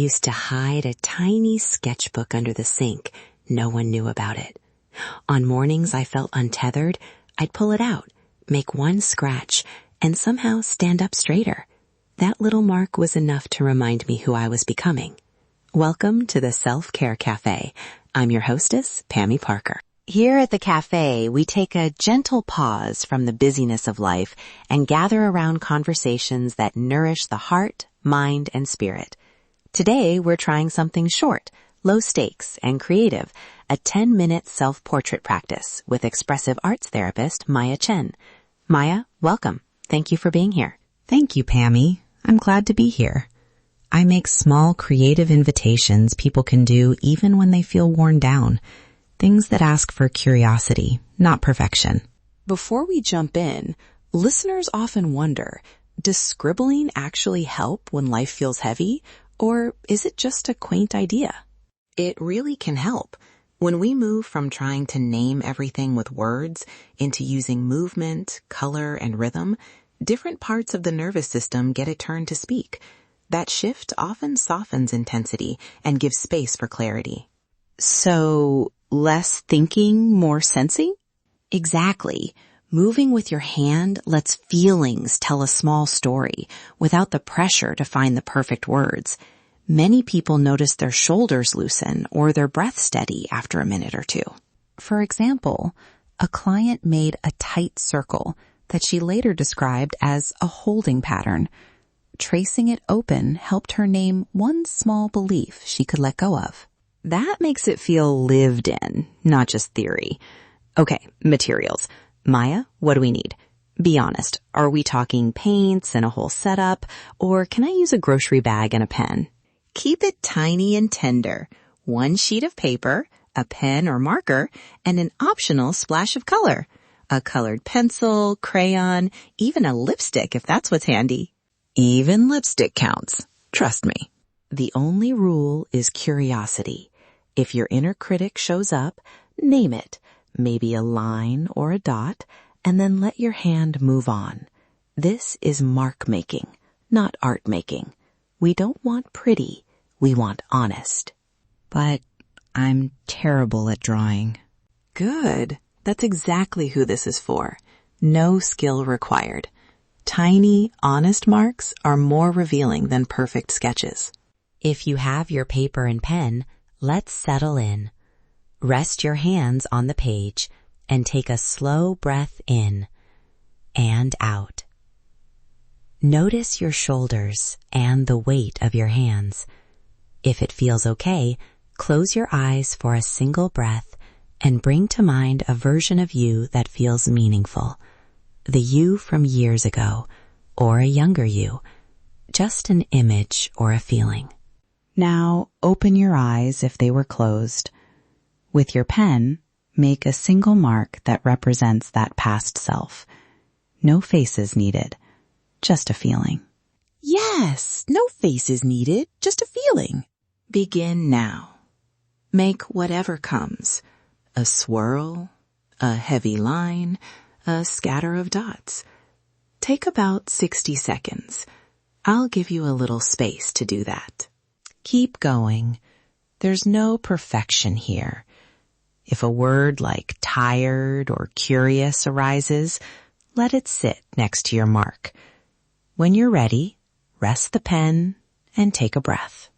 used to hide a tiny sketchbook under the sink. No one knew about it. On mornings I felt untethered, I'd pull it out, make one scratch, and somehow stand up straighter. That little mark was enough to remind me who I was becoming. Welcome to the Self-Care Cafe. I'm your hostess, Pami Parker. Here at the cafe, we take a gentle pause from the busyness of life and gather around conversations that nourish the heart, mind, and spirit. Today, we're trying something short, low stakes, and creative, a 10-minute self-portrait practice with expressive arts therapist Maya Chen. Maya, welcome. Thank you for being here. Thank you, Pami. I'm glad to be here. I make small creative invitations people can do even when they feel worn down. Things that ask for curiosity, not perfection. Before we jump in, listeners often wonder, does scribbling actually help when life feels heavy, or is it just a quaint idea? It really can help. When we move from trying to name everything with words into using movement, color, and rhythm, different parts of the nervous system get a turn to speak. That shift often softens intensity and gives space for clarity. So, less thinking, more sensing? Exactly. Moving with your hand lets feelings tell a small story without the pressure to find the perfect words. Many people notice their shoulders loosen or their breath steady after a minute or two. For example, a client made a tight circle that she later described as a holding pattern. Tracing it open helped her name one small belief she could let go of. That makes it feel lived in, not just theory. Okay, materials. Maya, what do we need? Be honest, are we talking paints and a whole setup, or can I use a grocery bag and a pen? Keep it tiny and tender. One sheet of paper, a pen or marker, and an optional splash of color. A colored pencil, crayon, even a lipstick if that's what's handy. Even lipstick counts. Trust me. The only rule is curiosity. If your inner critic shows up, name it, maybe a line or a dot, and then let your hand move on. This is mark making, not art making. We don't want pretty, we want honest. But I'm terrible at drawing. Good. That's exactly who this is for. No skill required. Tiny, honest marks are more revealing than perfect sketches. If you have your paper and pen, let's settle in. Rest your hands on the page and take a slow breath in and out. Notice your shoulders and the weight of your hands. If it feels okay, close your eyes for a single breath and bring to mind a version of you that feels meaningful. The you from years ago, or a younger you, just an image or a feeling. Now open your eyes if they were closed. With your pen, make a single mark that represents that past self. No faces needed, just a feeling. Yes, no faces needed, just a feeling. Begin now. Make whatever comes. A swirl, a heavy line, a scatter of dots. Take about 60 seconds. I'll give you a little space to do that. Keep going. There's no perfection here. If a word like tired or curious arises, let it sit next to your mark. When you're ready, rest the pen and take a breath.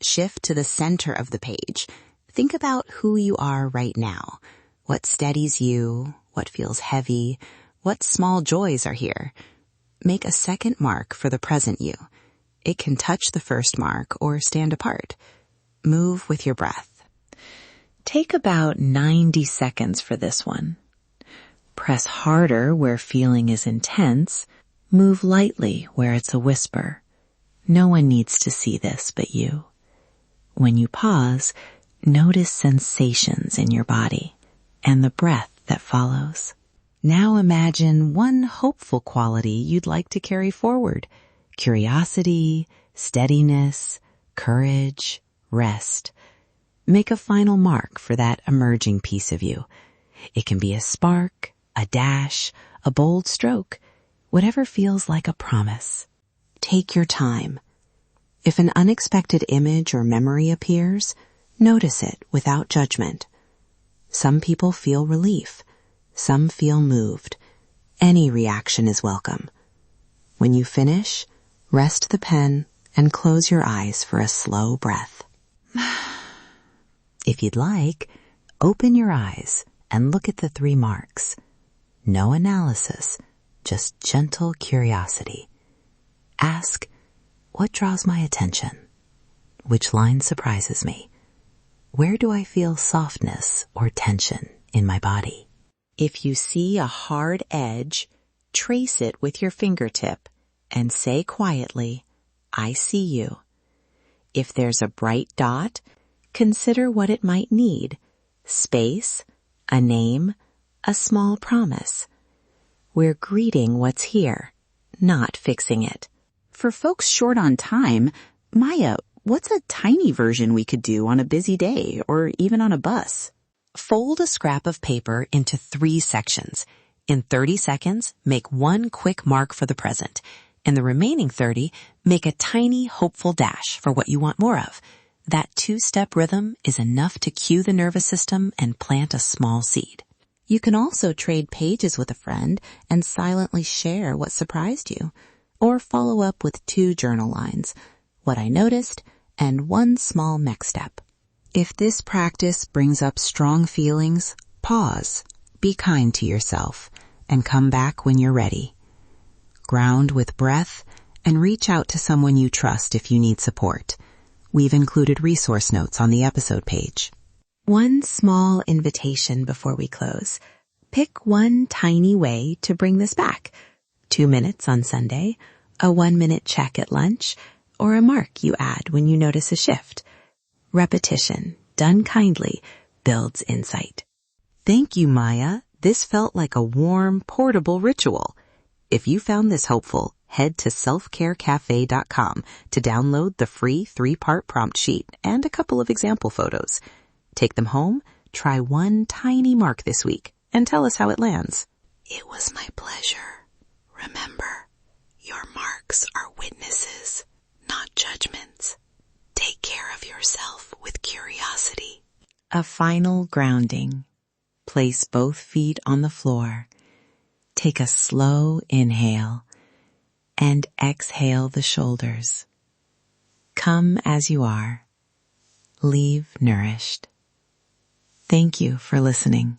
Shift to the center of the page. Think about who you are right now. What steadies you? What feels heavy? What small joys are here? Make a second mark for the present you. It can touch the first mark or stand apart. Move with your breath. Take about 90 seconds for this one. Press harder where feeling is intense. Move lightly where it's a whisper. No one needs to see this but you. When you pause, notice sensations in your body and the breath that follows. Now imagine one hopeful quality you'd like to carry forward. Curiosity, steadiness, courage, rest. Make a final mark for that emerging piece of you. It can be a spark, a dash, a bold stroke, whatever feels like a promise. Take your time. If an unexpected image or memory appears, notice it without judgment. Some people feel relief. Some feel moved. Any reaction is welcome. When you finish, rest the pen and close your eyes for a slow breath. If you'd like, open your eyes and look at the 3 marks. No analysis, just gentle curiosity. Ask, what draws my attention? Which line surprises me? Where do I feel softness or tension in my body? If you see a hard edge, trace it with your fingertip and say quietly, I see you. If there's a bright dot, consider what it might need. Space, a name, a small promise. We're greeting what's here, not fixing it. For folks short on time, Maya, what's a tiny version we could do on a busy day or even on a bus? Fold a scrap of paper into 3 sections. In 30 seconds, make 1 quick mark for the present. In the remaining 30, make a tiny, hopeful dash for what you want more of. That 2-step rhythm is enough to cue the nervous system and plant a small seed. You can also trade pages with a friend and silently share what surprised you, or follow up with 2 journal lines, what I noticed and 1 small next step. If this practice brings up strong feelings, pause, be kind to yourself, and come back when you're ready. Ground with breath and reach out to someone you trust if you need support. We've included resource notes on the episode page. One small invitation before we close. Pick one tiny way to bring this back. 2 minutes on Sunday, a 1-minute check at lunch, or a mark you add when you notice a shift. Repetition, done kindly, builds insight. Thank you, Maya. This felt like a warm, portable ritual. If you found this helpful, head to selfcarecafe.com to download the free 3-part prompt sheet and a couple of example photos. Take them home, try 1 tiny mark this week, and tell us how it lands. It was my pleasure. Remember, your marks are witnesses, not judgments. Take care of yourself with curiosity. A final grounding. Place both feet on the floor. Take a slow inhale and exhale the shoulders. Come as you are. Leave nourished. Thank you for listening.